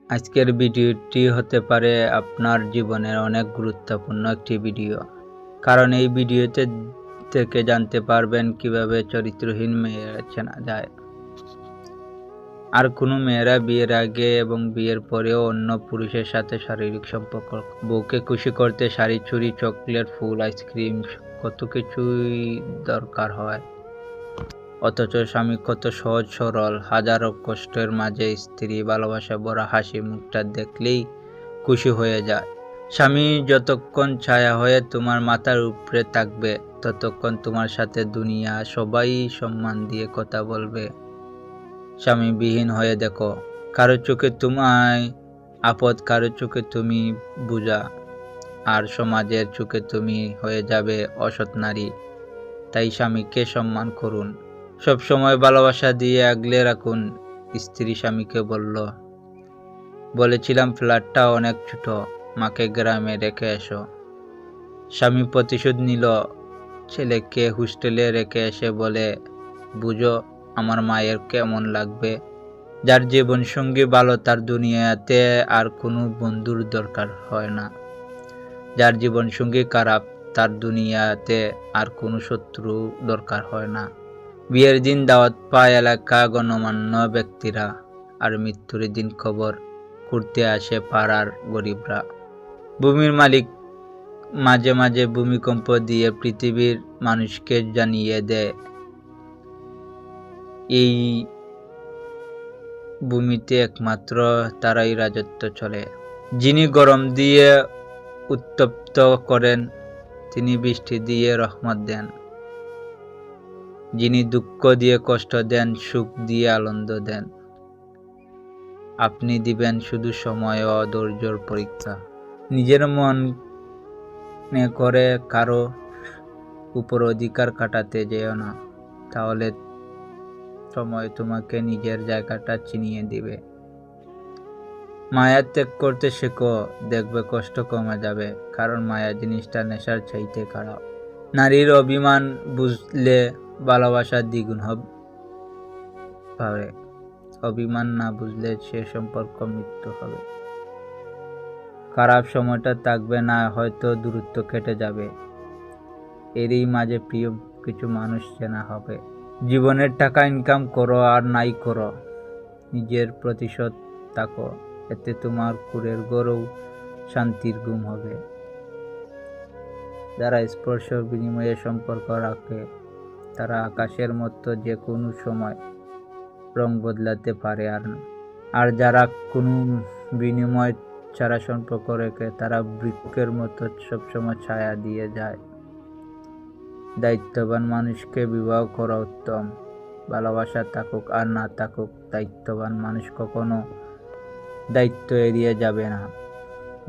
আজকের ভিডিওটি হতে পারে আপনার জীবনের অনেক গুরুত্বপূর্ণ একটি ভিডিও, কারণ এই ভিডিওতে থেকে জানতে পারবেন কিভাবে চরিত্রহীন মেয়েরা চেনা যায়। আর কোনো মেয়েরা বিয়ের আগে এবং বিয়ের পরেও অন্য পুরুষের সাথে শারীরিক সম্পর্ক, বউকে খুশি করতে শাড়ি, চুড়ি, চকলেট, ফুল, আইসক্রিম, কত কিছুই দরকার হয়। অথচ স্বামী কত সহজ সরল, হাজারো কষ্টের মাঝে স্ত্রী ভালোবাসা ভরা হাসি মুখটা দেখলেই খুশি হয়ে যায়। স্বামী যতক্ষণ ছায়া হয়ে তোমার মাথার উপরে থাকবে, ততক্ষণ তোমার সাথে দুনিয়া সবাই সম্মান দিয়ে কথা বলবে। স্বামী বিহীন হয়ে দেখো, কারো চোখে তোমায় আপদ, কারো চোখে তুমি বোঝা, আর সমাজের চোখে তুমি হয়ে যাবে অসৎ নারী। তাই স্বামীকে সম্মান করুন, সব সময় ভালোবাসা দিয়ে আগলে রাখুন। স্ত্রী স্বামীকে বলেছিলাম ফ্ল্যাটটা অনেক ছোট, মাকে গ্রামে রেখে এসো। স্বামী প্রতিশোধ নিল, ছেলেকে হোস্টেলে রেখে এসে বলে, বুঝো আমার মায়ের কেমন লাগবে। যার জীবন সঙ্গী ভালো, তার দুনিয়াতে আর কোনো বন্ধুর দরকার হয় না। যার জীবন সঙ্গী খারাপ, তার দুনিয়াতে আর কোনো শত্রু দরকার হয় না। বিয়ের দিন দাওয়াত পায় এলাকা গণ্যমান্য ব্যক্তিরা, আর মৃত্যুর দিন খবর করতে আসে পাড়ার গরিবরা। ভূমির মালিক মাঝে মাঝে ভূমিকম্প দিয়ে পৃথিবীর মানুষকে জানিয়ে দেয়, এই ভূমিতে একমাত্র তারাই রাজত্ব চলে। যিনি গরম দিয়ে উত্তপ্ত করেন, তিনি বৃষ্টি দিয়ে রহমত দেন। যিনি দুঃখ দিয়ে কষ্ট দেন, সুখ দিয়ে আনন্দ দেন। আপনি দিবেন শুধু সময় ও ধৈর্যের পরীক্ষা। নিজের মনে করে কারো উপর অধিকার কাটাতে যেও না, তাহলে সময় তোমাকে নিজের জায়গাটা চিনিয়ে দিবে। মায়া ত্যাগ করতে শেখো, দেখবে কষ্ট কমে যাবে, কারণ মায়া জিনিসটা নেশার চাইতে খারাপ। নারীর অভিমান বুঝলে ভালোবাসা দ্বিগুণ হবে, অভিমান না বুঝলে সে সম্পর্ক মৃত্যু হবে। খারাপ সময়টা থাকবে না, হয়তো দূরত্ব কেটে যাবে, এরই মাঝে প্রিয় কিছু মানুষ চেনা হবে। জীবনের টাকা ইনকাম করো আর নাই করো, নিজের প্রতিশোধ থাকো, এতে তোমার কুড়ের ঘরেও শান্তির ঘুম হবে। যারা স্পর্শ বিনিময়ে সম্পর্ক রাখে, তারা আকাশের মতো যে কোনো সময় রং বদলাতে পারে। আর যারা কোনো বিনিময় ছাড়া সম্পর্ক রেখে, তারা বৃক্ষের মতো সবসময় ছায়া দিয়ে যায়। দায়িত্ববান মানুষকে বিবাহ করা উত্তম। ভালোবাসা থাকুক আর না থাকুক, দায়িত্ববান মানুষ কখনো দায়িত্ব এড়িয়ে যাবে না।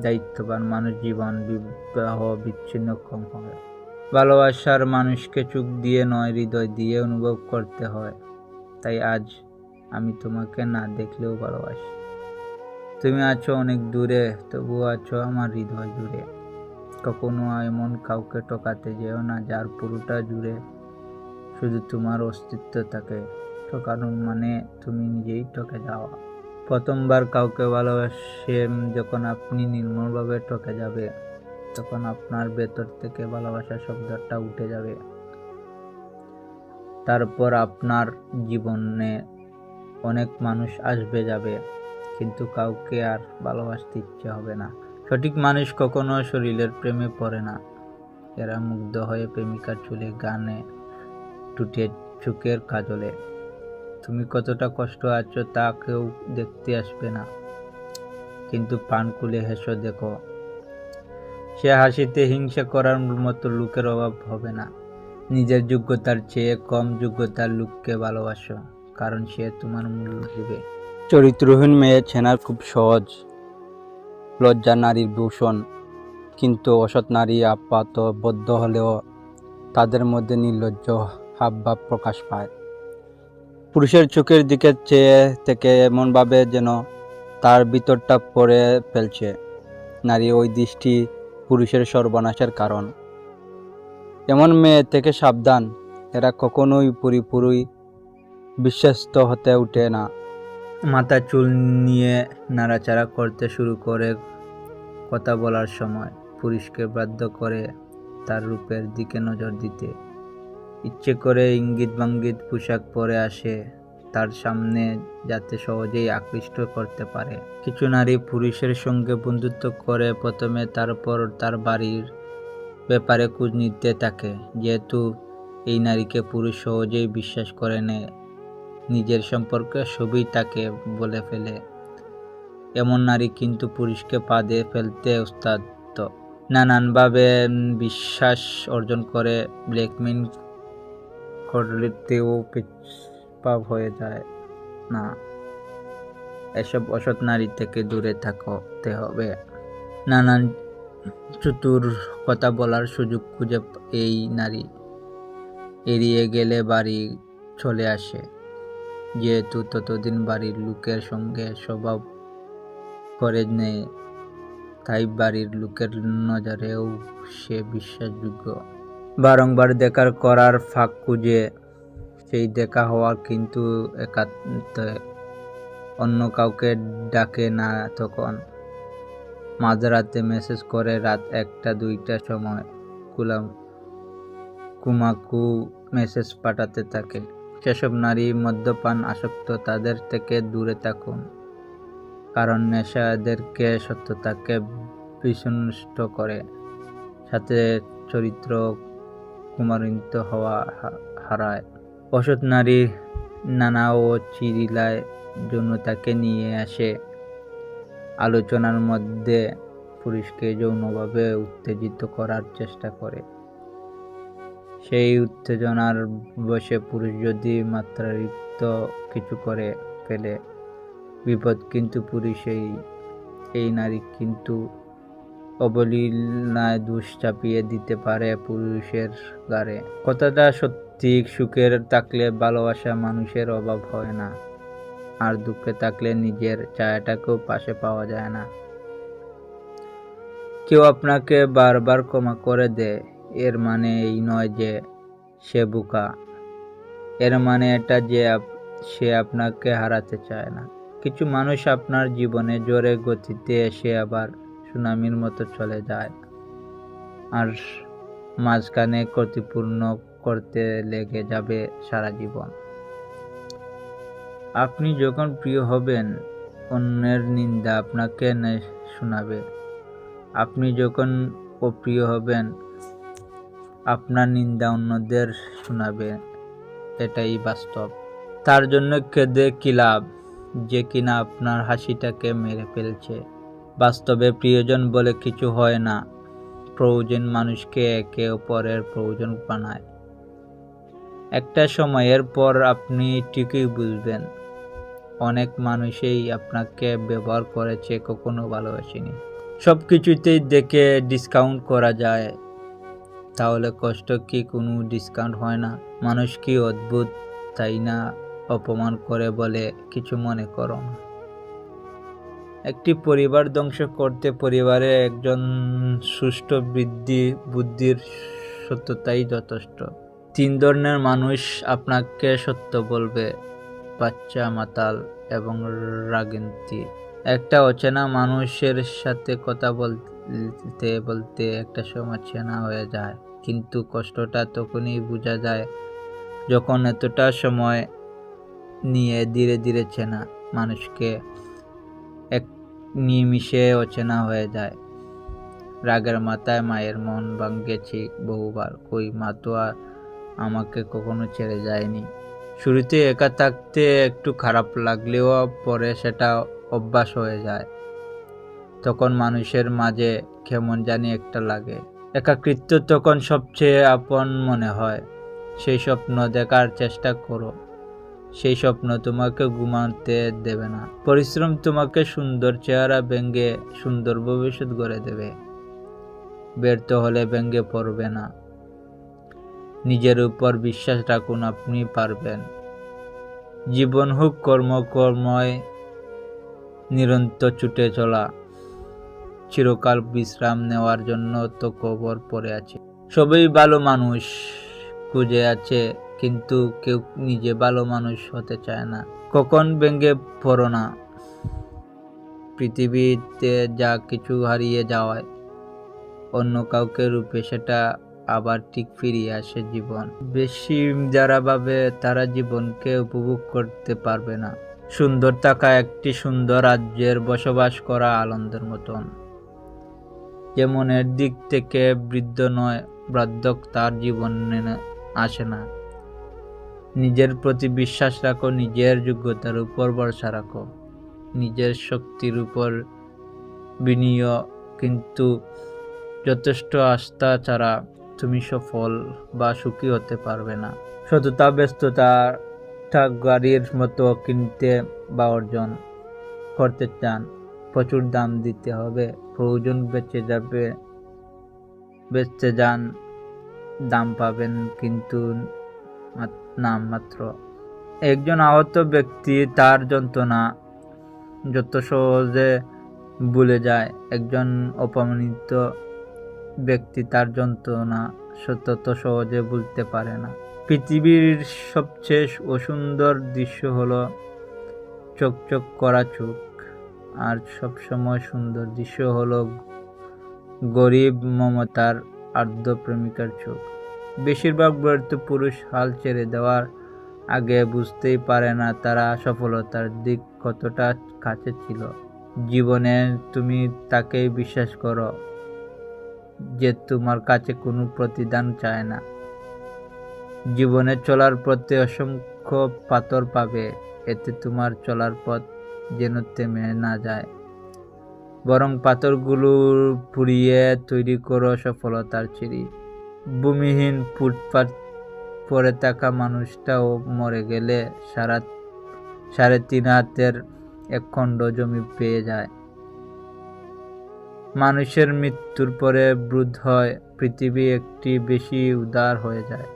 দায়িত্ববান মানুষ জীবন বিবাহ বিচ্ছিন্ন কম হয়। ভালোবাসার মানুষকে চোখ দিয়ে নয়, হৃদয় দিয়ে অনুভব করতে হয়। তাই আজ আমি তোমাকে না দেখলেও ভালোবাসি। তুমি আছো অনেক দূরে, তবুও আছো আমার হৃদয় জুড়ে। কখনো এমন কাউকে ঠকাতে যেও না, যার পুরোটা জুড়ে শুধু তোমার অস্তিত্ব থাকে। ঠকানো মানে তুমি নিজেই ঠকে যাওয়া। প্রথমবার কাউকে ভালোবাসে যখন আপনি নির্মলভাবে ঠকে যাবে, তখন আপনার ভেতর থেকে ভালোবাসা শব্দটা উঠে যাবে। তারপর আপনার জীবনে অনেক মানুষ আসবে যাবে, কিন্তু কাউকে আর ভালোবাসতে ইচ্ছে হবে না। সঠিক মানুষ কখনো শরীরের প্রেমে পড়ে না, এরা মুগ্ধ হয়ে প্রেমিকার চুলে, গানে, টুটে, চোখের কাজলে। তুমি কতটা কষ্ট আছো তা কেউ দেখতে আসবে না, কিন্তু প্রাণ খুলে হেসো দেখো, সে হাসিতে হিংসা করার মতো লোকের অভাব হবে না। নিজের যোগ্যতার চেয়ে কম যোগ্যতার লোককে ভালোবাসো, কারণ সে তোমার মূল্য দিবে। চরিত্রহীন মেয়ে চেনা খুব সহজ। লজ্জা নারীর ভূষণ, কিন্তু অসৎ নারী আপাতবদ্ধ হলেও তাদের মধ্যে নির্লজ্জ হাবভাব প্রকাশ পায়। পুরুষের চোখের দিকে চেয়ে থেকে এমনভাবে যেন তার ভিতরটা পড়ে ফেলছে। নারী ওই দৃষ্টি পুরুষের সর্বনাশের কারণ। এমন মেয়ে থেকে সাবধান, এরা কখনোই পুরোপুরি বিশ্বস্ত হতে ওঠে না। মাথা চুল নিয়ে নাড়াচাড়া করতে শুরু করে কথা বলার সময় পুরুষকে বাধ্য করে তার রূপের দিকে নজর দিতে। ইচ্ছে করে ইঙ্গিত ভাঙ্গিত পোশাক পরে আসে তার সামনে, যাতে সহজেই আকৃষ্ট করতে পারে। কিছু নারী পুরুষের সঙ্গে বন্ধুত্ব করে প্রথমে, তারপর তার বাড়ির ব্যাপারে খোঁজ নিতে থাকে। যেহেতু এই নারীকে পুরুষ সহজেই বিশ্বাস করে নেয়, নিজের সম্পর্কে সবই তাকে বলে ফেলে। এমন নারী কিন্তু পুরুষকে ফাঁদে ফেলতে উস্তাদ। নানানভাবে বিশ্বাস অর্জন করে ব্ল্যাকমেইল করতেও পিছপা হয়ে যায় না। এসব অসৎ নারী থেকে দূরে থাকতে হবে। নানান চতুর কথা বলার সুযোগ খুঁজে এই নারী এড়িয়ে গেলে বাড়ি চলে আসে। যেহেতু ততদিন বাড়ির লোকের সঙ্গে স্বভাব করে নেয়, তাই বাড়ির লোকের নজরেও সে বিশ্বাসযোগ্য। বারংবার দেখার করার ফাঁক খুঁজে সেই দেখা হওয়ার কিন্তু একান্তে, অন্য কাউকে ডাকে না। তখন মাঝরাতে মেসেজ করে রাত 1টা-2টার সময় কুমাকু মেসেজ পাঠাতে থাকে। সেসব নারী মদ্যপান আসক্ত, তাদের থেকে দূরে থাকুন, কারণ নেশা এদেরকে সত্যতাকে বিনষ্ট করে, সাথে চরিত্র কুমারিত্ব হওয়া হারায়। অসৎ নারী নানা অচিরিলায় যৌনতাকে নিয়ে আসে আলোচনার মধ্যে, পুরুষকে যৌনভাবে উত্তেজিত করার চেষ্টা করে। সেই উত্তেজনার বশে পুরুষ যদি মাত্রাতিরিক্ত কিছু করে ফেলে, বিপদ কিন্তু পুরুষেই। এই নারী কিন্তু অবলীলায় দোষ চাপিয়ে দিতে পারে পুরুষের ঘাড়ে। কথাটা সত্যি, সুখের থাকলে ভালোবাসা মানুষের অভাব হয় না, আর দুঃখে থাকলে নিজের ছায়াটাকেও পাশে পাওয়া যায় না। কেউ আপনাকে বারবার ক্ষমা করে দেয়, এর মানে এই নয় যে সে বোকা। এর মানে এটা যে সে আপনাকে হারাতে চায় না। কিছু মানুষ আপনার জীবনে জোরে গতিতে এসে আবার সুনামির মতো চলে যায়, আর মাঝখানে ক্ষতিপূর্ণ করতে লেগে যাবে সারা জীবন। আপনি যখন প্রিয় হবেন, অন্যের নিন্দা আপনাকে শোনাবে। আপনি যখন অপ্রিয় হবেন, আপনার নিন্দা অন্যদের শোনাবে। এটাই বাস্তব। তার জন্য কেঁদে কি লাভ, যে কিনা আপনার হাসিটাকে মেরে ফেলছে। বাস্তবে প্রিয়জন বলে কিছু হয় না, প্রয়োজন মানুষকে একে অপরের প্রয়োজন বানায়। একটা সময়ের পর আপনি ঠিকই বুঝবেন, অনেক মানুষই আপনাকে ব্যবহার করেছে, কখনো ভালোবাসেনি। সব কিছুতেই দেখে ডিসকাউন্ট করা যায়, তাহলে কষ্ট কি কোনো ডিসকাউন্ট হয় না? মানুষ কি অদ্ভুত, তাই না? অপমান করে বলে কিছু মনে করো না। একটি পরিবার ধ্বংস করতে পরিবারে একজন সুষ্ঠু বুদ্ধির সত্যতাই যথেষ্ট। 3 ধরনের মানুষ আপনাকে সত্য বলবে: বাচ্চা, মাতাল এবং রাগিন্তি। একটা অচেনা মানুষের সাথে কথা বলতে বলতে একটা সময় চেনা হয়ে যায়, কিন্তু কষ্টটা তখনই বোঝা যায় যখন এতটা সময় নিয়ে ধীরে ধীরে চেনা মানুষকে এক নিমিষে অচেনা হয়ে যায়। রাগের মাথায় মায়ের মন ভাঙিয়েছি বহুবার, কই মা তো আর আমাকে কখনো ছেড়ে যায়নি। শুরুতে একা থাকতে একটু খারাপ লাগলেও পরে সেটা অভ্যাস হয়ে যায়। তখন মানুষের মাঝে কেমন জানি একটা লাগে। একাকিত্ব তখন সবচেয়ে আপন মনে হয়। সেই স্বপ্ন দেখার চেষ্টা করো, সেই স্বপ্ন তোমাকে ঘুমাতে দেবে না। পরিশ্রম তোমাকে সুন্দর চেহারা ভেঙে সুন্দর ভবিষ্যৎ গড়ে দেবে। ব্যর্থ হলে ভেঙে পড়বে না। নিজের উপর বিশ্বাস রাখুন, আপনি পারবেন। জীবন হোক কর্ময় নিরন্তর ছুটে চলা, চিরকাল বিশ্রাম নেওয়ার জন্য তো কবর পড়ে আছে। সবই ভালো মানুষ খুঁজে আছে কিন্তু কেউ নিজে ভালো মানুষ হতে চায় না। কখন ভেঙে পড়ো না, পৃথিবীতে যা কিছু হারিয়ে যাওয়ায় অন্য কাউকে রূপে সেটা আবার ঠিক ফিরিয়ে আসে জীবন। বেশি যারা ভাবে তারা জীবনকে উপভোগ করতে পারবে না। সুন্দর থাকা একটি সুন্দর রাজ্যের বসবাস করা আনন্দের মতন। যে মনের দিক থেকে বৃদ্ধ নয়, বার্ধক্য তার জীবনে আসে না। নিজের প্রতি বিশ্বাস রাখো, নিজের যোগ্যতার উপর ভরসা রাখো, নিজের শক্তির উপর বিনিয়োগ, কিন্তু যথেষ্ট আস্থা ছাড়া তুমি সফল বা সুখী হতে পারবে না। সততা ব্যস্ততা গাড়ির মতো কিনতে বা অর্জন করতে চান, প্রচুর দাম দিতে হবে। প্রয়োজন বেঁচে যান, দাম পাবেন কিন্তু নাম মাত্র। একজন আহত ব্যক্তি তার যন্ত্রণা যত সহজে ভুলে যায়, একজন অপমানিত ব্যক্তি তার যন্ত্রণা তত সহজে ভুলতে পারে না। পৃথিবীর সবচেয়ে অসুন্দর দৃশ্য হলো চকচক করা চোখ, আর সবসময় সুন্দর দৃশ্য হলো গরিব মমতার আর্দ্র প্রেমিকার চোখ। বেশিরভাগ ব্যর্থ পুরুষ হাল ছেড়ে দেওয়ার আগে বুঝতেই পারে না তারা সফলতার দিক কতটা কাছে ছিল। জীবনে তুমি তাকেই বিশ্বাস করো যে তোমার কাছে কোনো প্রতিদান চায় না। জীবনে চলার পথে অসংখ্য পাথর পাবে, এতে তোমার চলার পথ যেন থেমে না যায়, বরং পাথরগুলো পুড়িয়ে তৈরি করো সফলতার সিঁড়ি। ভূমিহীন ফুটপাত পড়ে থাকা মানুষটাও মরে গেলে 3.5 হাতের এক খণ্ড জমি পেয়ে যায়। মানুষের মৃত্যুর পরে বোধ হয় পৃথিবী একটি বেশি উদার হয়ে যায়।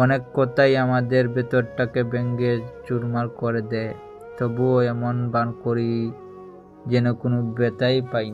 অনেক কথাই আমাদের ভেতরটাকে ভেঙে চুরমার করে দেয়, তবুও এমন ভান করি যেন কোনো ব্যথাই পাই।